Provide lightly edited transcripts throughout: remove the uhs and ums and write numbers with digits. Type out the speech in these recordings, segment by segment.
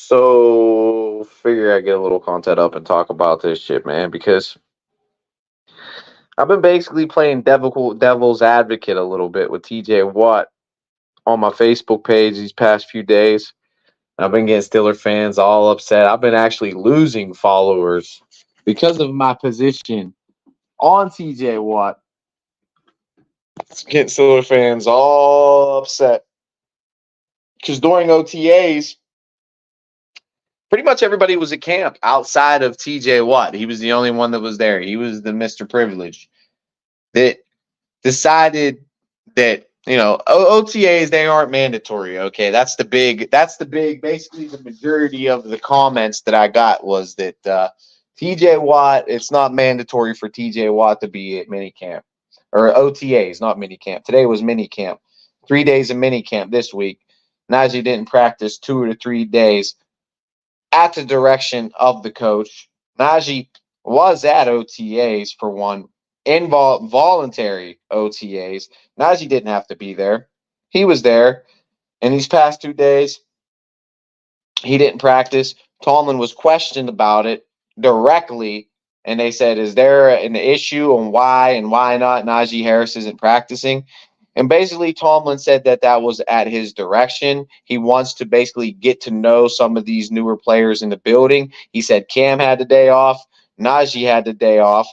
So figure I get a little content up and talk about this shit, man, because I've been basically playing devil's advocate a little bit with TJ Watt on my Facebook page these past few days. I've been getting Steeler fans all upset. I've been actually losing followers because of my position on TJ Watt. It's getting Steeler fans all upset because during OTAs, pretty much everybody was at camp outside of TJ Watt. He was the only one that was there. He was the Mr. Privilege that decided that, OTAs, they aren't mandatory. Okay. Basically the majority of the comments that I got was that TJ Watt, it's not mandatory for TJ Watt to be at minicamp or OTAs, not minicamp. Today was minicamp. 3 days of minicamp this week. Najee didn't practice 2 to 3 days at the direction of the coach. Najee was at OTAs for one, voluntary OTAs. Najee didn't have to be there. He was there. And these past 2 days, he didn't practice. Tomlin was questioned about it directly, and they said, is there an issue on why and why not Najee Harris isn't practicing? And basically, Tomlin said that was at his direction. He wants to basically get to know some of these newer players in the building. He said Cam had the day off. Najee had the day off.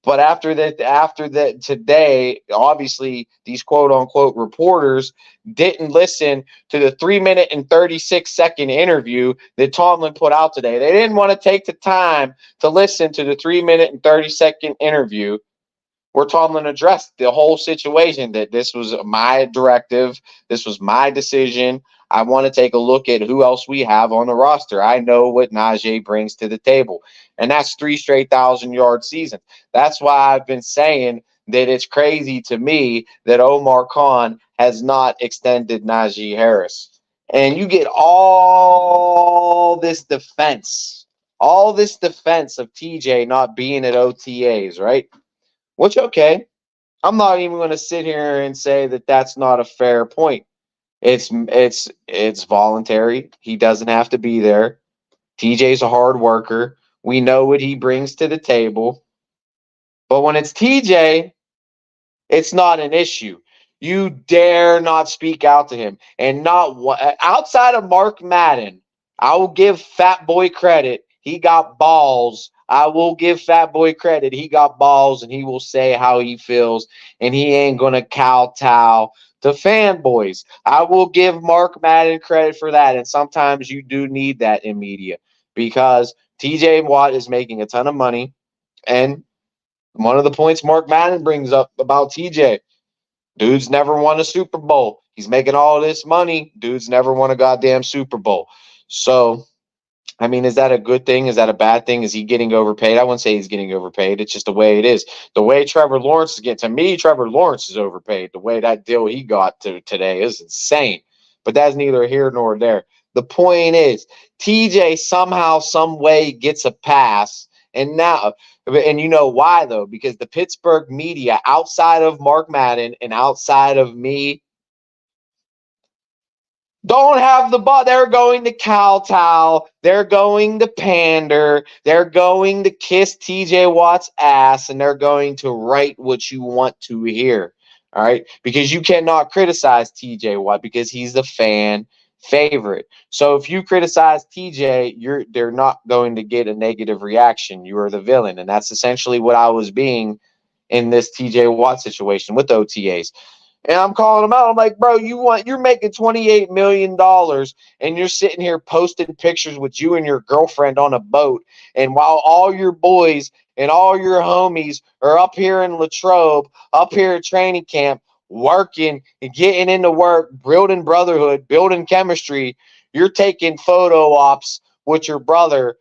But after that today, obviously, these quote unquote reporters didn't listen to the 3 minute and 36-second interview that Tomlin put out today. They didn't want to take the time to listen to the 3 minute and 30-second interview where Tomlin addressed the whole situation, that this was my directive, this was my decision. I want to take a look at who else we have on the roster. I know what Najee brings to the table, and that's 3 straight 1,000-yard seasons. That's why I've been saying that it's crazy to me that Omar Khan has not extended Najee Harris. And you get all this defense of TJ not being at OTAs, right? Which, okay, I'm not even going to sit here and say that that's not a fair point. It's voluntary. He doesn't have to be there. TJ's a hard worker. We know what he brings to the table. But when it's TJ, it's not an issue. You dare not speak out to him. And not outside of Mark Madden, I will give Fat Boy credit. He got balls. I will give Fat Boy credit. He got balls, and he will say how he feels, and he ain't going to kowtow to fanboys. I will give Mark Madden credit for that, and sometimes you do need that in media because TJ Watt is making a ton of money, and one of the points Mark Madden brings up about TJ, dude's never won a Super Bowl. He's making all this money. Dude's never won a goddamn Super Bowl. So, I mean, is that a good thing? Is that a bad thing? Is he getting overpaid? I wouldn't say he's getting overpaid. It's just the way it is. The way Trevor Lawrence is getting, to me, Trevor Lawrence is overpaid. The way that deal he got today is insane. But that's neither here nor there. The point is, TJ somehow, some way gets a pass. And you know why, though? Because the Pittsburgh media, outside of Mark Madden and outside of me, don't have the ball. They're going to kowtow. They're going to pander. They're going to kiss TJ Watt's ass, and they're going to write what you want to hear. All right? Because you cannot criticize TJ Watt because he's the fan favorite. So if you criticize TJ, they're not going to get a negative reaction. You are the villain. And that's essentially what I was being in this TJ Watt situation with OTAs. And I'm calling him out. I'm like, bro, you're making $28 million and you're sitting here posting pictures with you and your girlfriend on a boat. And while all your boys and all your homies are up here in Latrobe, up here at training camp, working and getting into work, building brotherhood, building chemistry, you're taking photo ops with your brother,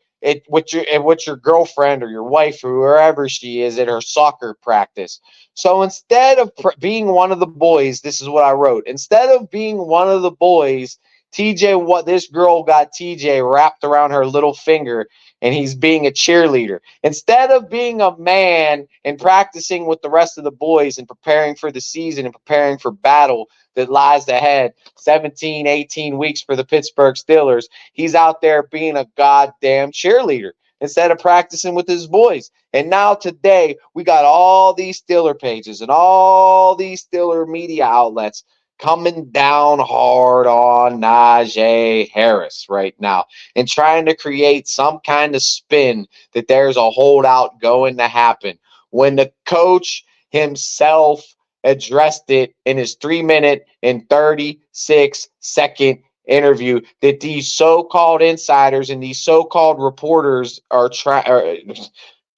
with your girlfriend or your wife or wherever she is at her soccer practice. So instead of being one of the boys, this is what I wrote. Instead of being one of the boys TJ, what this girl got TJ wrapped around her little finger, and he's being a cheerleader. Instead of being a man and practicing with the rest of the boys and preparing for the season and preparing for battle that lies ahead, 17, 18 weeks for the Pittsburgh Steelers, he's out there being a goddamn cheerleader instead of practicing with his boys. And now today, we got all these Steeler pages and all these Steeler media outlets coming down hard on Najee Harris right now and trying to create some kind of spin that there's a holdout going to happen when the coach himself addressed it in his 3-minute and 36-second interview that these so-called insiders and these so-called reporters are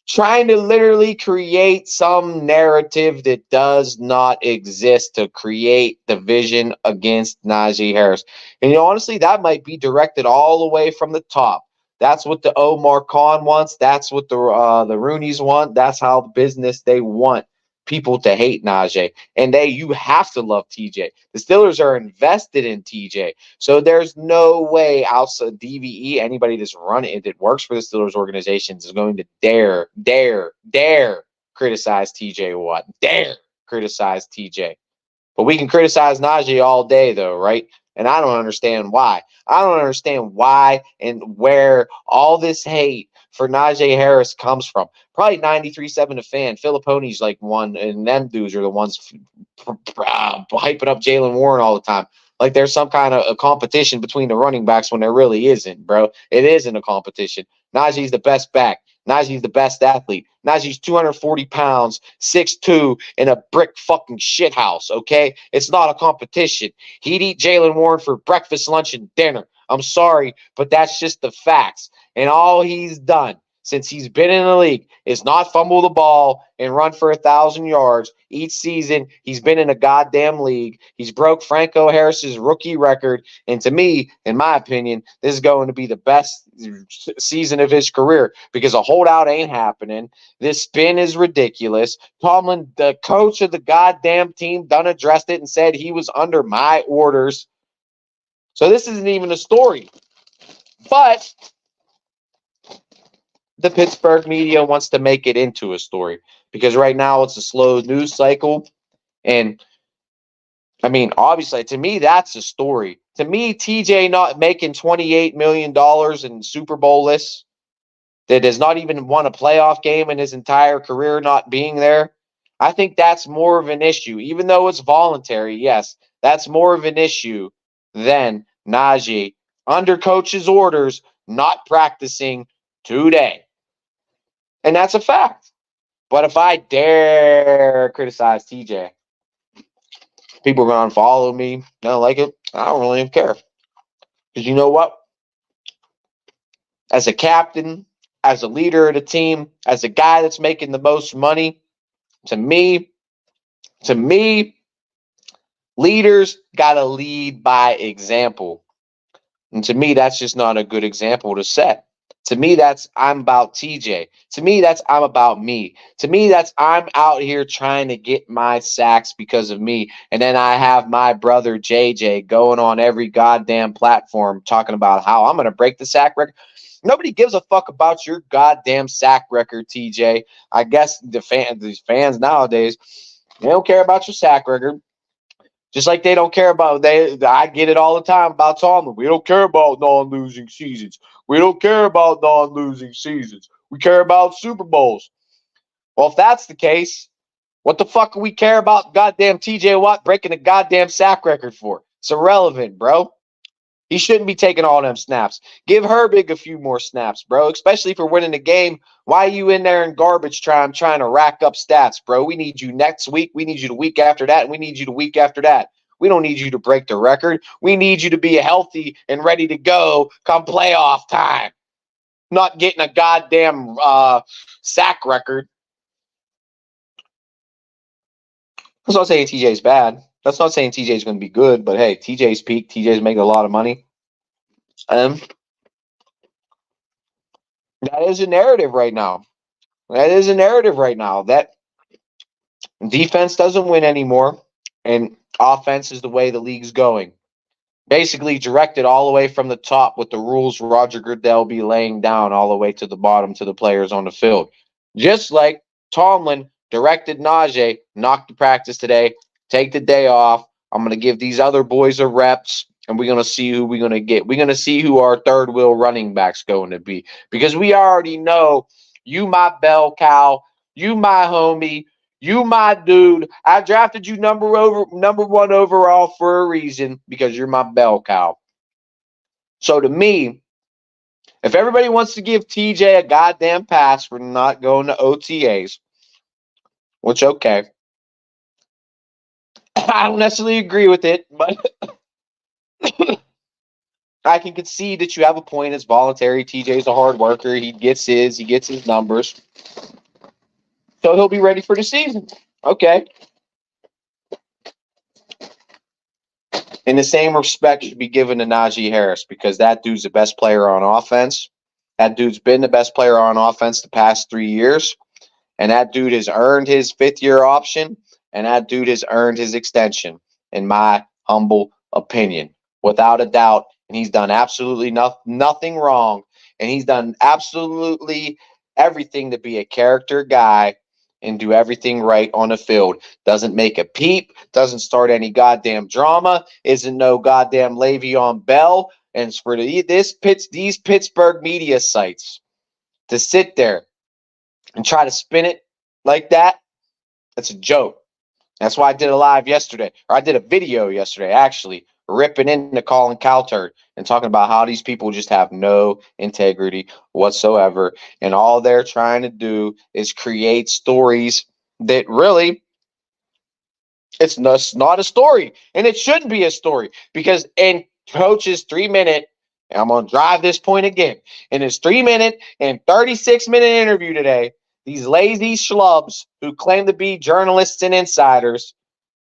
trying to literally create some narrative that does not exist to create division against Najee Harris. And honestly, that might be directed all the way from the top. That's what the Omar Khan wants. That's what the Rooneys want. That's how the business they want people to hate Najee. And you have to love TJ. The Steelers are invested in TJ. So there's no way outside DVE, anybody that's running that works for the Steelers organization is going to dare criticize TJ Watt. Dare criticize TJ. But we can criticize Najee all day, though, right? And I don't understand why. I don't understand why and where all this hate for Najee Harris comes from. Probably 93.7 a fan. Filipponi's like one, and them dudes are the ones hyping up Jalen Warren all the time. Like there's some kind of a competition between the running backs when there really isn't, bro. It isn't a competition. Najee's the best back. Najee's the best athlete. Najee's 240 pounds, 6'2", in a brick fucking shithouse, okay? It's not a competition. He'd eat Jalen Warren for breakfast, lunch, and dinner. I'm sorry, but that's just the facts. And all he's done since he's been in the league is not fumble the ball and run for 1,000 yards each season. He's been in a goddamn league. He's broke Franco Harris's rookie record. And to me, in my opinion, this is going to be the best season of his career because a holdout ain't happening. This spin is ridiculous. Tomlin, the coach of the goddamn team, done addressed it and said he was under my orders. So this isn't even a story. But the Pittsburgh media wants to make it into a story because right now it's a slow news cycle. And I mean, obviously, to me, that's a story. To me, TJ not making $28 million in Super Bowl lists, that has not even won a playoff game in his entire career, not being there, I think that's more of an issue. Even though it's voluntary, yes, that's more of an issue than Najee, under coach's orders, not practicing today. And that's a fact. But if I dare criticize TJ, people are going to unfollow me. They don't like it. I don't really care. Because you know what? As a captain, as a leader of the team, as a guy that's making the most money, to me, leaders got to lead by example. And to me, that's just not a good example to set. To me, that's I'm about TJ. To me, that's I'm about me. To me, that's I'm out here trying to get my sacks because of me. And then I have my brother JJ going on every goddamn platform talking about how I'm going to break the sack record. Nobody gives a fuck about your goddamn sack record, TJ. I guess these fans nowadays, they don't care about your sack record. Just like they don't care about I get it all the time about Tomlin. We don't care about non-losing seasons. We don't care about non-losing seasons. We care about Super Bowls. Well, if that's the case, what the fuck do we care about goddamn TJ Watt breaking a goddamn sack record for? It's irrelevant, bro. He shouldn't be taking all them snaps. Give Herbig a few more snaps, bro, especially for winning the game. Why are you in there in garbage time trying to rack up stats, bro? We need you next week. We need you the week after that. And we need you the week after that. We don't need you to break the record. We need you to be healthy and ready to go come playoff time. Not getting a goddamn sack record. That's not saying TJ's bad. That's not saying TJ's going to be good. But, hey, TJ's peaked. TJ's making a lot of money. That is a narrative right now. That defense doesn't win anymore, and offense is the way the league's going. basically directed all the way from the top with the rules Roger Goodell be laying down all the way to the bottom to the players on the field. Just like Tomlin directed Najee, knock the practice today, take the day off. I'm going to give these other boys a reps, and we're going to see who we're going to get. We're going to see who our third wheel running back's going to be because we already know you, my bell cow, you, my homie, you, my dude. I drafted you number one overall for a reason because you're my bell cow. So to me, if everybody wants to give TJ a goddamn pass for not going to OTAs, which okay, I don't necessarily agree with it, but I can concede that you have a point. It's voluntary. TJ's a hard worker. He gets his numbers, so he'll be ready for the season. Okay. And the same respect should be given to Najee Harris because that dude's the best player on offense. That dude's been the best player on offense the past 3 years. And that dude has earned his fifth-year option. And that dude has earned his extension, in my humble opinion, without a doubt. And he's done absolutely nothing wrong. And he's done absolutely everything to be a character guy and do everything right on the field. Doesn't make a peep, doesn't start any goddamn drama, isn't no goddamn Le'Veon Bell. And for these Pittsburgh media sites to sit there and try to spin it like that, that's a joke. That's why I did a live yesterday, or I did a video yesterday, actually, ripping into Colin Cowherd and talking about how these people just have no integrity whatsoever. And all they're trying to do is create stories that really it's not a story. And it shouldn't be a story because in Coach's 3 minute, and I'm going to drive this point again, in his 3 minute and 36-minute interview today, these lazy schlubs who claim to be journalists and insiders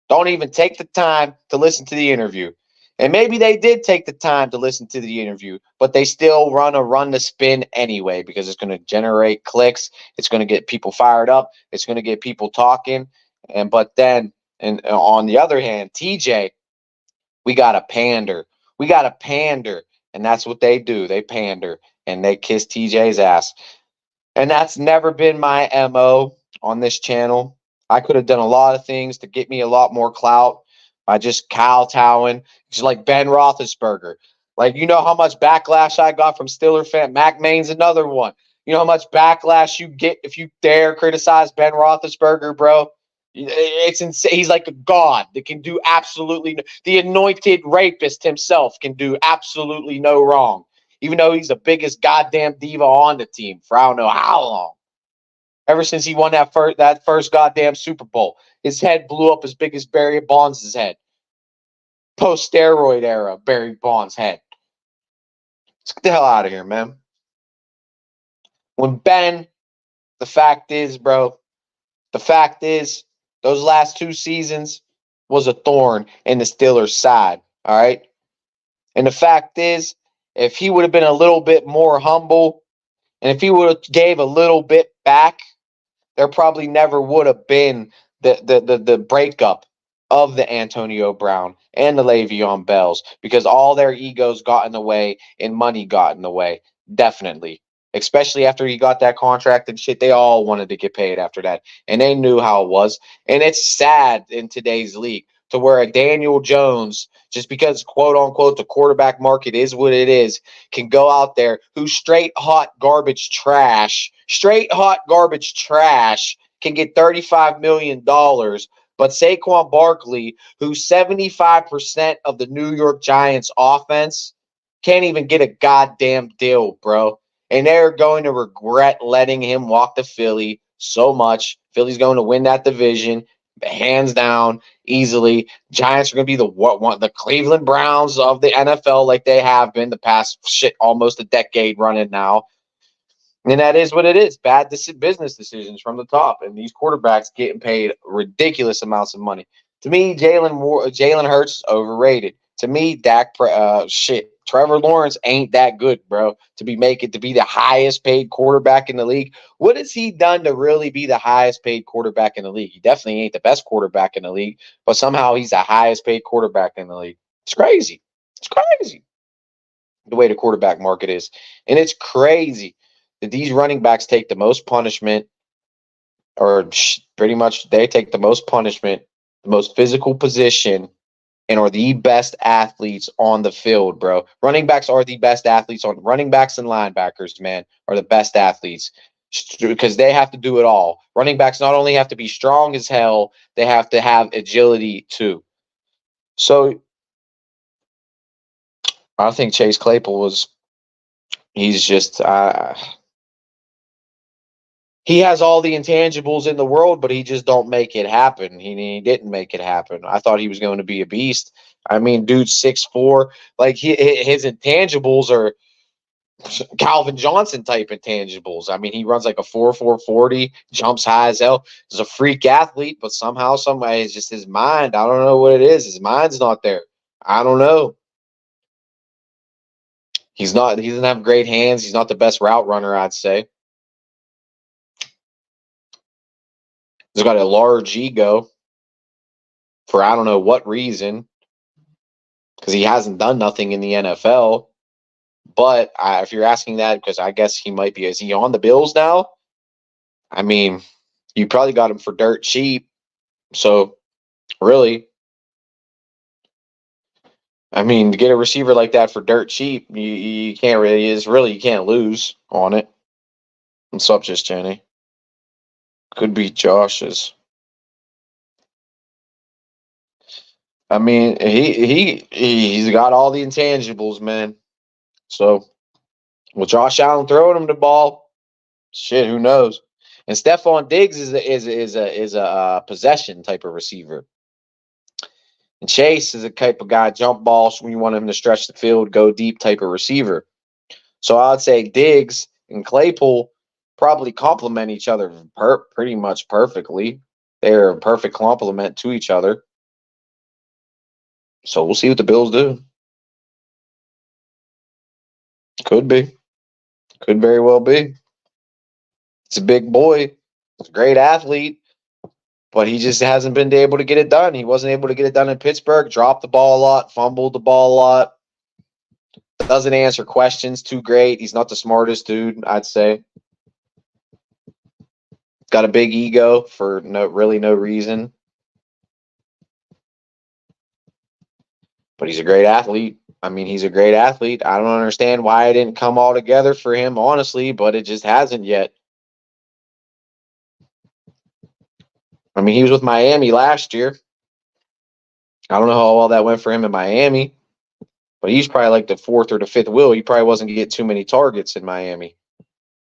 don't even take the time to listen to the interview. And maybe they did take the time to listen to the interview, but they still run the spin anyway because it's going to generate clicks. It's going to get people fired up. It's going to get people talking. But then, and on the other hand, TJ, we got to pander. We got to pander. And that's what they do. They pander and they kiss TJ's ass. And that's never been my MO on this channel. I could have done a lot of things to get me a lot more clout by just kowtowing, just like Ben Roethlisberger. Like, you know how much backlash I got from Steeler fan. Mac Main's another one. You know how much backlash you get if you dare criticize Ben Roethlisberger, bro? It's insane. He's like a god that can do absolutely the anointed rapist himself can do absolutely no wrong, even though he's the biggest goddamn diva on the team for I don't know how long. Ever since he won that first goddamn Super Bowl, his head blew up as big as Barry Bonds' head. Post steroid era, Barry Bonds' head. Let's get the hell out of here, man. When Ben, the fact is, bro, the fact is, those last 2 seasons was a thorn in the Steelers' side. All right. And the fact is, if he would have been a little bit more humble and if he would have gave a little bit back, there probably never would have been the breakup of the Antonio Brown and the Le'Veon Bells because all their egos got in the way and money got in the way. Definitely. Especially after he got that contract and shit, they all wanted to get paid after that. And they knew how it was. And it's sad in today's league to where a Daniel Jones, just because quote unquote the quarterback market is what it is, can go out there who's straight hot garbage trash, can get $35 million. But Saquon Barkley, who's 75% of the New York Giants offense, can't even get a goddamn deal, bro. And they're going to regret letting him walk to Philly so much. Philly's going to win that division, hands down, easily. Giants are going to be the Cleveland Browns of the NFL like they have been the past almost a decade running now. And that is what it is. Bad business decisions from the top. And these quarterbacks getting paid ridiculous amounts of money. To me, Jalen Hurts is overrated. To me, Trevor Lawrence ain't that good, bro, to be the highest paid quarterback in the league. What has he done to really be the highest paid quarterback in the league? He definitely ain't the best quarterback in the league, but somehow he's the highest paid quarterback in the league. It's crazy. It's crazy the way the quarterback market is. And it's crazy that these running backs take the most punishment, or pretty much they take the most punishment, the most physical position, and are the best athletes on the field, bro. Running backs are the best athletes on running backs and linebackers, man, are the best athletes because they have to do it all. Running backs not only have to be strong as hell, they have to have agility too. So I think Chase Claypool he's just, he has all the intangibles in the world, but he just don't make it happen. He didn't make it happen. I thought he was going to be a beast. I mean, dude's 6'4". Like his intangibles are Calvin Johnson type intangibles. I mean, he runs like a 4.40, jumps high as hell. He's a freak athlete, but somehow, somebody, it's just his mind. I don't know what it is. His mind's not there. I don't know. He's not. He doesn't have great hands. He's not the best route runner, I'd say. He's got a large ego for I don't know what reason, because he hasn't done nothing in the NFL. But if you're asking that, because I guess he might be, is he on the Bills now? I mean, you probably got him for dirt cheap. So really, I mean, to get a receiver like that for dirt cheap, you can't really, you can't lose on it. What's up, just Jenny? Could be Josh's. I mean, he's got all the intangibles, man. So with Josh Allen throwing him the ball, shit, who knows? And Stephon Diggs is a possession type of receiver. And Chase is a type of guy, jump balls when you want him to stretch the field, go deep type of receiver. So I would say Diggs and Claypool probably complement each other pretty much perfectly. They're a perfect complement to each other. So we'll see what the Bills do. Could be. Could very well be. He's a big boy. He's a great athlete, but he just hasn't been able to get it done. He wasn't able to get it done in Pittsburgh. Dropped the ball a lot, fumbled the ball a lot. Doesn't answer questions too great. He's not the smartest dude, I'd say. Got a big ego for no reason. But he's a great athlete. I mean, he's a great athlete. I don't understand why it didn't come all together for him, honestly, but it just hasn't yet. I mean, he was with Miami last year. I don't know how well that went for him in Miami, but he's probably like the fourth or the fifth wheel. He probably wasn't getting too many targets in Miami.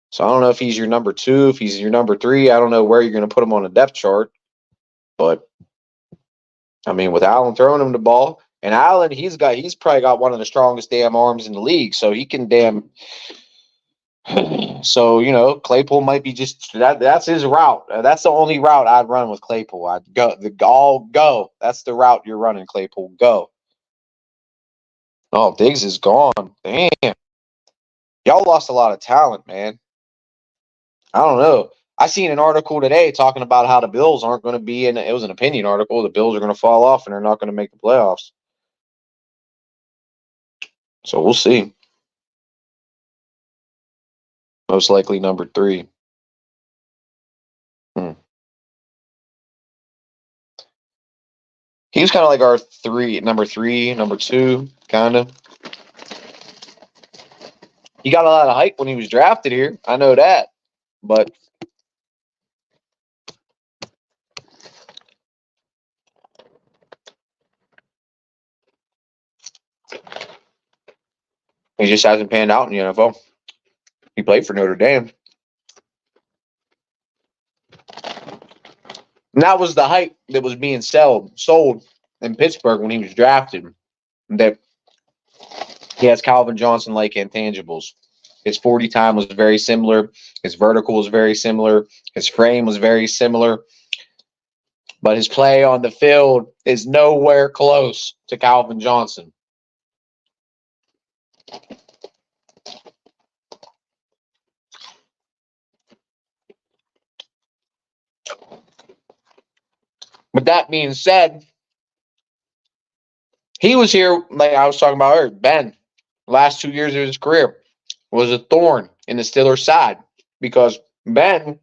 So I don't know if he's your number 2, if he's your number 3. I don't know where you're going to put him on a depth chart. But, I mean, with Allen throwing him the ball, and Allen, he's probably got one of the strongest damn arms in the league, so he can damn. So, Claypool might be just that's his route. That's the only route I'd run with Claypool. I'd go. That's the route you're running, Claypool. Go. Oh, Diggs is gone. Damn. Y'all lost a lot of talent, man. I don't know. I seen an article today talking about how the Bills aren't going to be in. It was an opinion article. The Bills are going to fall off and they're not going to make the playoffs. So we'll see. Most likely number 3. He was kind of like our number 3, number 2, kind of. He got a lot of hype when he was drafted here. I know that. But he just hasn't panned out in the NFL. He played for Notre Dame. And that was the hype that was being sold in Pittsburgh when he was drafted. That he has Calvin Johnson-like intangibles. His 40 time was very similar. His vertical was very similar. His frame was very similar. But his play on the field is nowhere close to Calvin Johnson. But that being said, He was here, like I was talking about earlier. Ben, last 2 years of his career, was a thorn in the Steelers' side because Ben,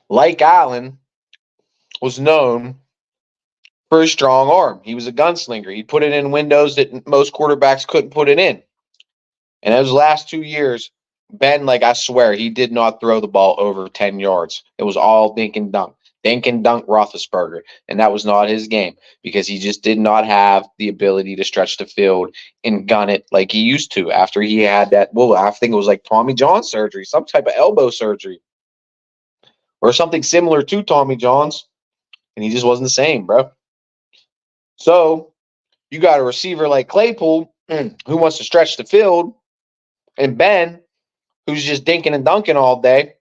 like Allen, was known for his strong arm. He was a gunslinger. He'd put it in windows that most quarterbacks couldn't put it in. And those last 2 years, Ben, like I swear, he did not throw the ball over 10 yards. It was all dink and dunk. Dink and dunk Roethlisberger. And that was not his game because he just did not have the ability to stretch the field and gun it like he used to after he had that, well, I think it was like Tommy John surgery, some type of elbow surgery or something similar to Tommy John's. And he just wasn't the same, bro. So you got a receiver like Claypool who wants to stretch the field and Ben who's just dinking and dunking all day.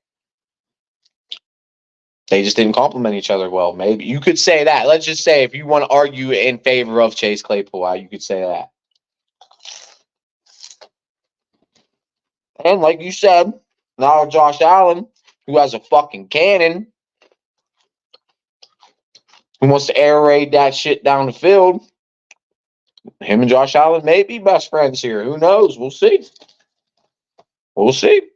They just didn't complement each other well. Maybe you could say that. Let's just say if you want to argue in favor of Chase Claypool, you could say that. And like you said, now Josh Allen, who has a fucking cannon, who wants to air raid that shit down the field. Him and Josh Allen may be best friends here. Who knows? We'll see. We'll see.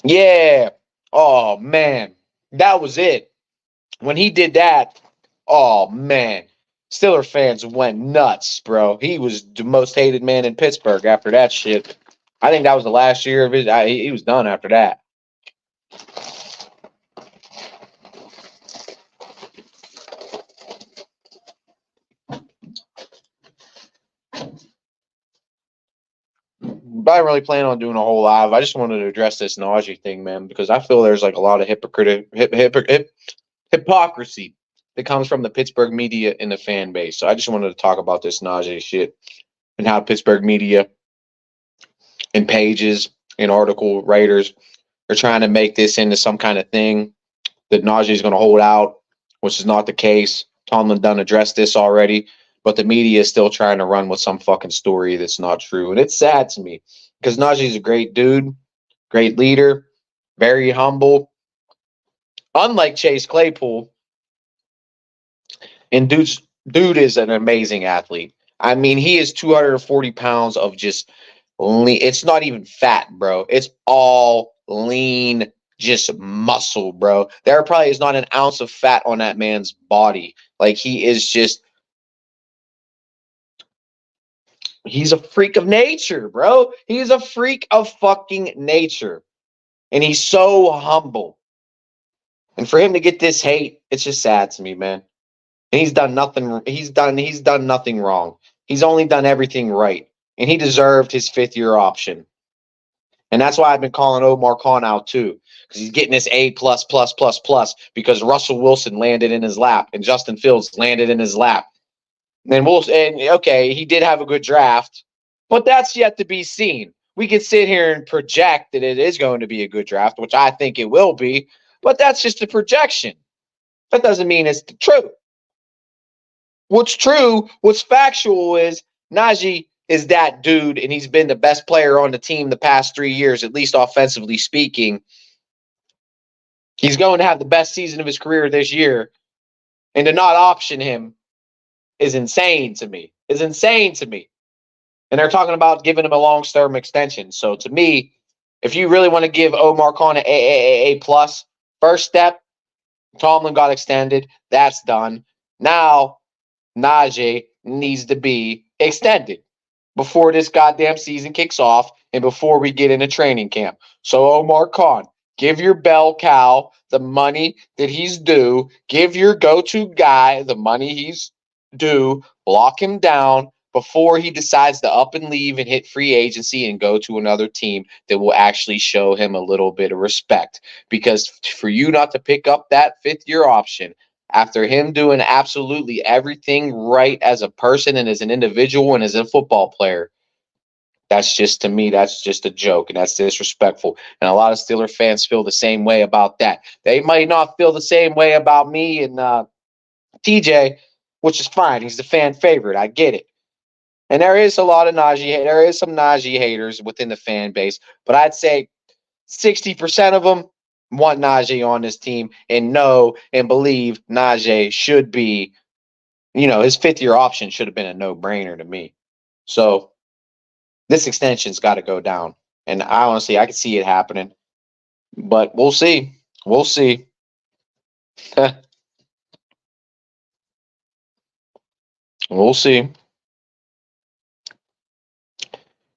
Yeah. Oh, man. That was it. When he did that, oh, man. Steeler fans went nuts, bro. He was the most hated man in Pittsburgh after that shit. I think that was the last year of his. He was done after that. But I really plan on doing a whole live. I just wanted to address this Najee thing, man, because I feel there's like a lot of hypocrisy that comes from the Pittsburgh media and the fan base. So I just wanted to talk about this Najee shit and how Pittsburgh media and pages and article writers are trying to make this into some kind of thing that Najee is going to hold out, which is not the case. Tomlin done addressed this already, but the media is still trying to run with some fucking story that's not true. And it's sad to me because Najee's a great dude, great leader, very humble. Unlike Chase Claypool, and dude is an amazing athlete. I mean, he is 240 pounds of just lean. It's not even fat, bro. It's all lean, just muscle, bro. There probably is not an ounce of fat on that man's body. Like he is just, he's a freak of nature, bro. He's a freak of fucking nature. And he's so humble. And for him to get this hate, it's just sad to me, man. And he's done nothing. He's done nothing wrong. He's only done everything right. And he deserved his 5th-year option. And that's why I've been calling Omar Khan out too. Because he's getting this A plus plus plus plus because Russell Wilson landed in his lap and Justin Fields landed in his lap. And okay, he did have a good draft, but that's yet to be seen. We can sit here and project that it is going to be a good draft, which I think it will be, but that's just a projection. That doesn't mean it's the truth. What's true, what's factual is Najee is that dude, and he's been the best player on the team the past 3 years, at least offensively speaking. He's going to have the best season of his career this year, and to not option him is insane to me. Is insane to me. And they're talking about giving him a long-term extension. So to me, if you really want to give Omar Khan an A plus, first step, Tomlin got extended. That's done. Now, Najee needs to be extended before this goddamn season kicks off and before we get into training camp. So Omar Khan, give your bell cow the money that he's due. Give your go-to guy the money he's due. Lock him down before he decides to up and leave and hit free agency and go to another team that will actually show him a little bit of respect. Because for you not to pick up that 5th-year option after him doing absolutely everything right as a person and as an individual and as a football player, that's just, to me, that's just a joke and that's disrespectful. And a lot of Steeler fans feel the same way about that. They might not feel the same way about me and TJ, which is fine. He's the fan favorite. I get it. And there is a lot of Najee. There is some Najee haters within the fan base, but I'd say 60% of them want Najee on this team and know and believe Najee should be, his 5th-year option should have been a no-brainer to me. So this extension's got to go down. And I can see it happening. But we'll see. We'll see. We'll see.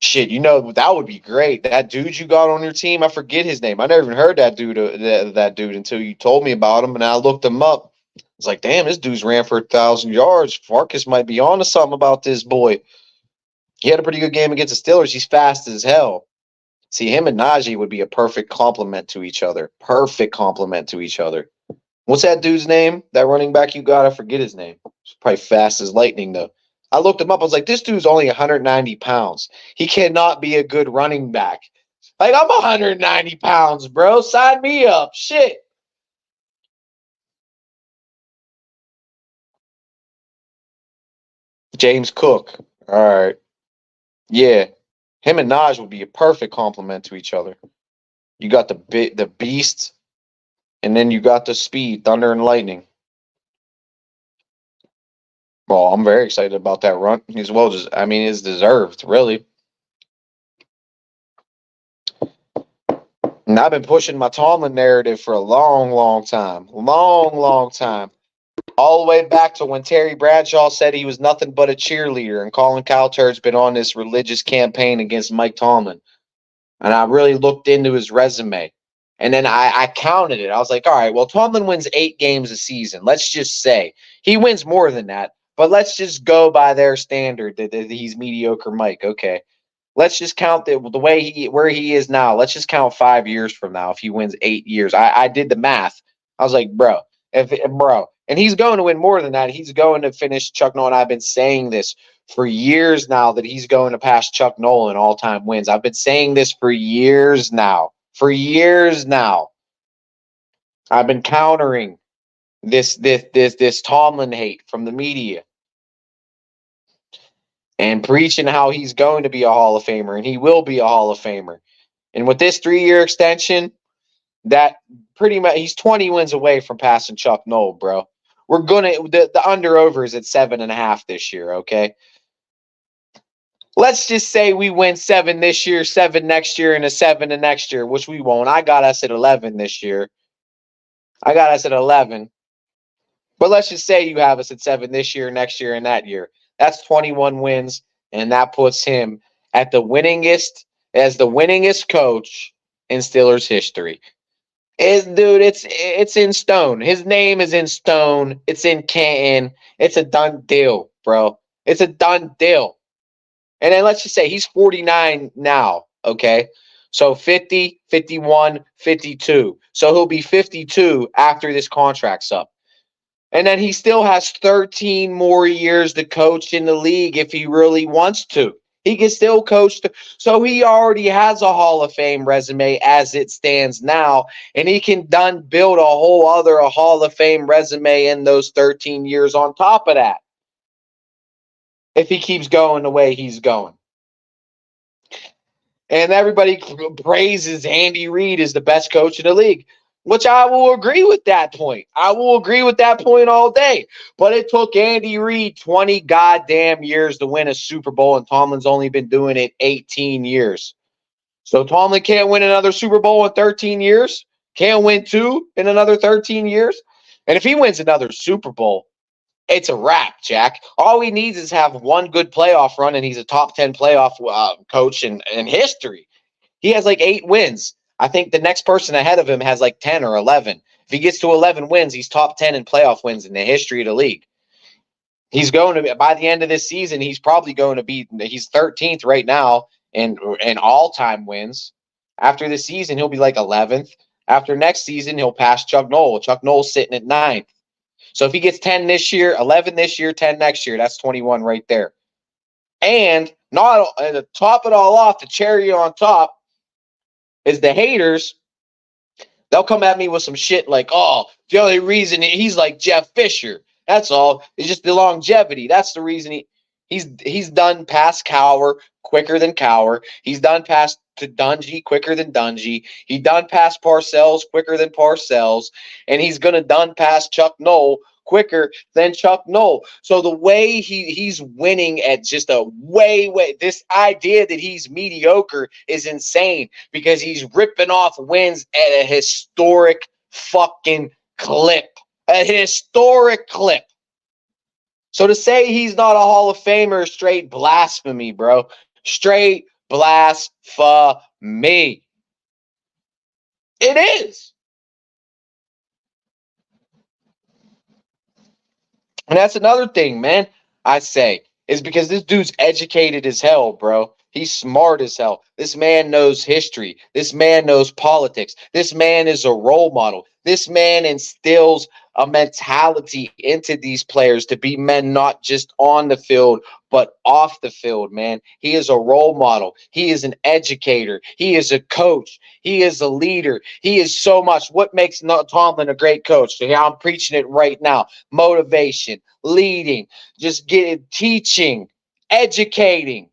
Shit, that would be great. That dude you got on your team, I forget his name. I never even heard that dude until you told me about him, and I looked him up. I was like, damn, this dude's ran for 1,000 yards. Farkas might be on to something about this boy. He had a pretty good game against the Steelers. He's fast as hell. See, him and Najee would be a perfect complement to each other. Perfect complement to each other. What's that dude's name? That running back you got? I forget his name. He's probably fast as lightning, though. I looked him up. I was like, this dude's only 190 pounds. He cannot be a good running back. Like, I'm 190 pounds, bro. Sign me up. Shit. James Cook. All right. Yeah. Him and Naj would be a perfect complement to each other. You got the beast, and then you got the speed, thunder and lightning. Well, I'm very excited about that run as well. It's deserved, really. And I've been pushing my Tomlin narrative for a long, long time. Long, long time. All the way back to when Terry Bradshaw said he was nothing but a cheerleader, and Colin Cowherd's been on this religious campaign against Mike Tomlin. And I really looked into his resume. And then I counted it. I was like, all right, well, Tomlin wins 8 games a season. Let's just say he wins more than that. But let's just go by their standard that he's mediocre Mike. Okay. Let's just count the way where he is now. Let's just count 5 years from now if he wins 8 years. I did the math. I was like, bro, and he's going to win more than that. He's going to finish Chuck Noll. And I've been saying this for years now that he's going to pass Chuck Noll in all-time wins. I've been saying this for years now. For years now. I've been countering this Tomlin hate from the media and preaching how he's going to be a Hall of Famer, and he will be a Hall of Famer. And with this 3-year extension, that pretty much he's 20 wins away from passing Chuck Noll, bro. We're the under over is at 7.5 this year, okay? Let's just say we win 7 this year, 7 next year, and a 7 the next year, which we won't. I got us at 11 this year. I got us at 11. But let's just say you have us at 7 this year, next year, and that year. That's 21 wins, and that puts him at the winningest coach in Steelers history. It's in stone. His name is in stone. It's in Canton. It's a done deal, bro. It's a done deal. And then let's just say he's 49 now, okay? So 50, 51, 52. So he'll be 52 after this contract's up. And then he still has 13 more years to coach in the league if he really wants to. He can still coach. So he already has a Hall of Fame resume as it stands now. And he can build a whole other Hall of Fame resume in those 13 years on top of that. If he keeps going the way he's going. And everybody praises Andy Reid as the best coach in the league, which I will agree with that point. I will agree with that point all day. But it took Andy Reid 20 goddamn years to win a Super Bowl, and Tomlin's only been doing it 18 years. So Tomlin can't win another Super Bowl in 13 years? Can't win 2 in another 13 years? And if he wins another Super Bowl, it's a wrap, Jack. All he needs is have one good playoff run, and he's a top 10 playoff coach in history. He has like 8 wins. I think the next person ahead of him has like 10 or 11. If he gets to 11 wins, he's top 10 in playoff wins in the history of the league. He's going to be, by the end of this season, he's probably going to be, he's 13th right now in all-time wins. After this season, he'll be like 11th. After next season, he'll pass Chuck Noll. Chuck Noll's sitting at 9th. So if he gets 10 this year, 11 this year, 10 next year, that's 21 right there. And to top it all off, the cherry on top is the haters. They'll come at me with some shit like, oh, the only reason he's like Jeff Fisher. That's all. It's just the longevity. That's the reason He's done past Cower quicker than Cower. He's done past to Dungy quicker than Dungy. He done past Parcells quicker than Parcells, and he's gonna done past Chuck Noll quicker than Chuck Noll. So the way he's winning at just a way this idea that he's mediocre is insane because he's ripping off wins at a historic fucking clip. A historic clip. So to say he's not a Hall of Famer is straight blasphemy, bro. Straight blasphemy. It is. And that's another thing, man, I say, is because this dude's educated as hell, bro. He's smart as hell. This man knows history. This man knows politics. This man is a role model. This man instills a mentality into these players to be men not just on the field, but off the field, man. He is a role model. He is an educator. He is a coach. He is a leader. He is so much. What makes Tomlin a great coach? So I'm preaching it right now. Motivation, leading, just teaching, educating.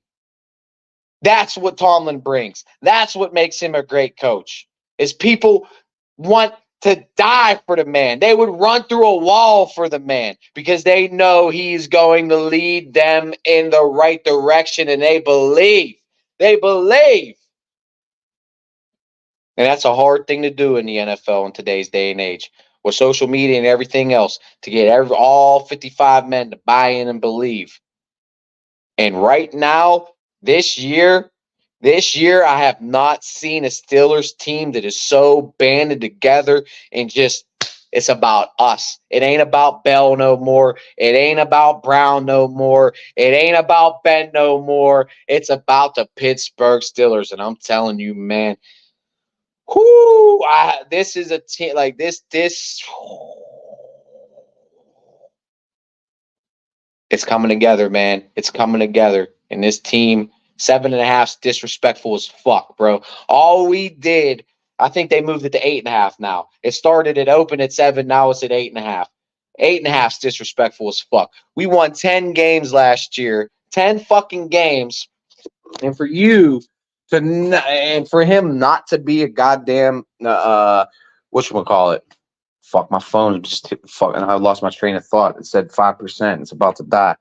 That's what Tomlin brings. That's what makes him a great coach. Is people want to die for the man. They would run through a wall for the man because they know he's going to lead them in the right direction, and they believe. They believe. And that's a hard thing to do in the NFL in today's day and age with social media and everything else to get all 55 men to buy in and believe. And right now, this year, I have not seen a Steelers team that is so banded together and just, it's about us. It ain't about Bell no more. It ain't about Brown no more. It ain't about Ben no more. It's about the Pittsburgh Steelers. And I'm telling you, man, this is a team like this. It's coming together, man. It's coming together. And this team, 7.5's disrespectful as fuck, bro. All we did, I think they moved it to 8.5 now. It started at open at 7, now it's at 8.5. 8.5's disrespectful as fuck. We won 10 games last year, 10 fucking games, and for him not to be a goddamn whatchamacallit. Fuck, my phone just hit fucking. I lost my train of thought. It said 5%. It's about to die.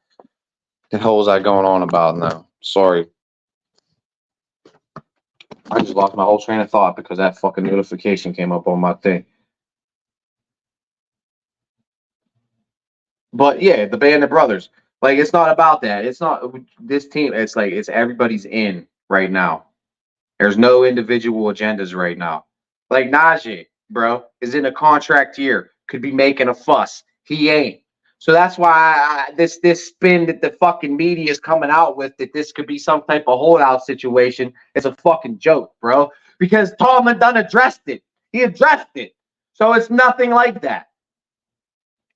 The hell was I going on about now? Sorry. I just lost my whole train of thought because that fucking notification came up on my thing. But yeah, the Band of Brothers. Like, it's not about that. It's not this team. It's like it's everybody's in right now. There's no individual agendas right now. Like Najee, bro, is in a contract year. Could be making a fuss. He ain't. So that's why this spin that the fucking media is coming out with that this could be some type of holdout situation is a fucking joke, bro. Because Tomlin done addressed it. He addressed it. So it's nothing like that.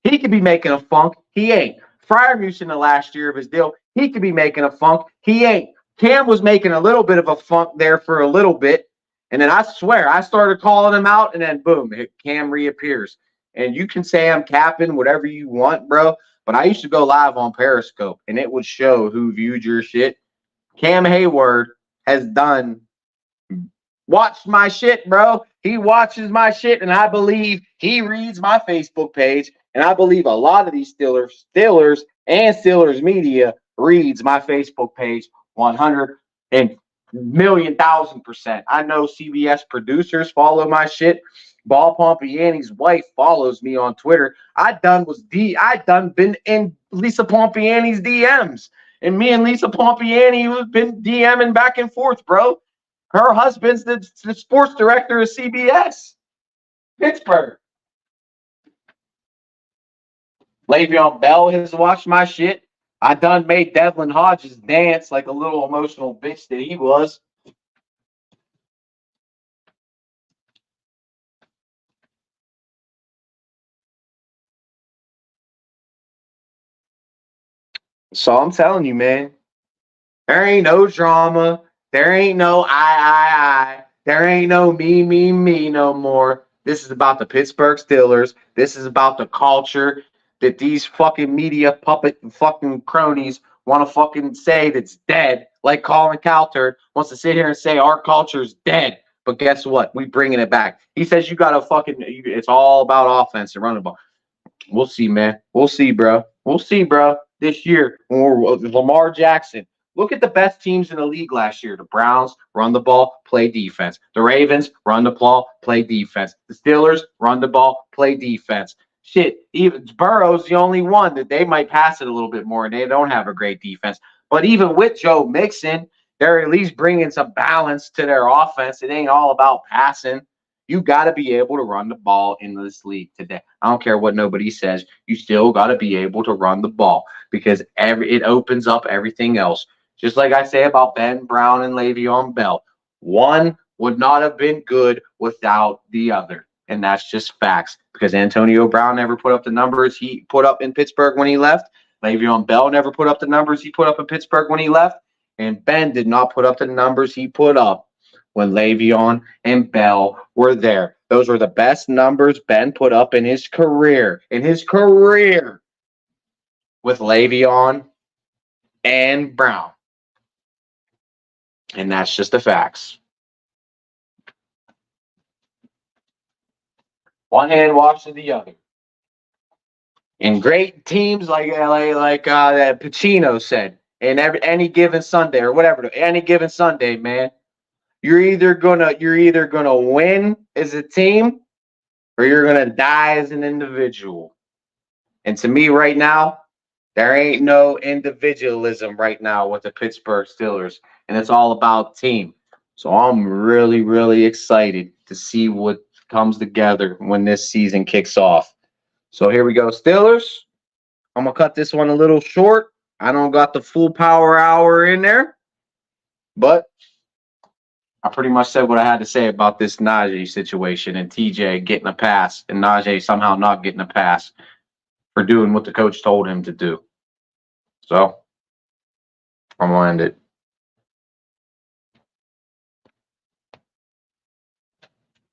He could be making a funk. He ain't. Freiermuth in the last year of his deal, he could be making a funk. He ain't. Cam was making a little bit of a funk there for a little bit. And then I swear, I started calling him out, and then boom, Cam reappears. And you can say I'm capping, whatever you want, bro. But I used to go live on Periscope, and it would show who viewed your shit. Cam Hayward has watched my shit, bro. He watches my shit, and I believe he reads my Facebook page. And I believe a lot of these Steelers and Steelers media reads my Facebook page 100,000,000%. I know CBS producers follow my shit. Ball Pompiani's wife follows me on Twitter. I done been in Lisa Pompiani's DMs. And me and Lisa Pompiani have been DMing back and forth, bro. Her husband's the sports director of CBS. Pittsburgh. Le'Veon Bell has watched my shit. I done made Devlin Hodges dance like a little emotional bitch that he was. So I'm telling you, man, there ain't no drama. There ain't no I. There ain't no me no more. This is about the Pittsburgh Steelers. This is about the culture that these fucking media puppet fucking cronies want to fucking say that's dead, like Colin Cowherd wants to sit here and say our culture's dead. But guess what? We bringing it back. He says you got to it's all about offense and running the ball. We'll see, man. We'll see, bro. We'll see, bro. This year, when we're Lamar Jackson. Look at the best teams in the league last year. The Browns run the ball, play defense. The Ravens run the ball, play defense. The Steelers run the ball, play defense. Shit, even Burrow's the only one that they might pass it a little bit more, and they don't have a great defense. But even with Joe Mixon, they're at least bringing some balance to their offense. It ain't all about passing. You got to be able to run the ball in this league today. I don't care what nobody says. You still got to be able to run the ball because it opens up everything else. Just like I say about Ben Brown and Le'Veon Bell. One would not have been good without the other. And that's just facts because Antonio Brown never put up the numbers he put up in Pittsburgh when he left. Le'Veon Bell never put up the numbers he put up in Pittsburgh when he left. And Ben did not put up the numbers he put up when Le'Veon and Bell were there. Those were the best numbers Ben put up in his career. With Le'Veon and Brown. And that's just the facts. One hand washes the other. And great teams like Pacino said, and any given Sunday or whatever, any given Sunday, man, you're either gonna win as a team or you're gonna die as an individual. And to me, right now, there ain't no individualism right now with the Pittsburgh Steelers, and it's all about team. So I'm really, really excited to see what comes together when this season kicks off. So here we go, Steelers. I'm gonna cut this one a little short. I don't got the full power hour in there, but I pretty much said what I had to say about this Najee situation and TJ getting a pass and Najee somehow not getting a pass for doing what the coach told him to do. So I'm going to end it.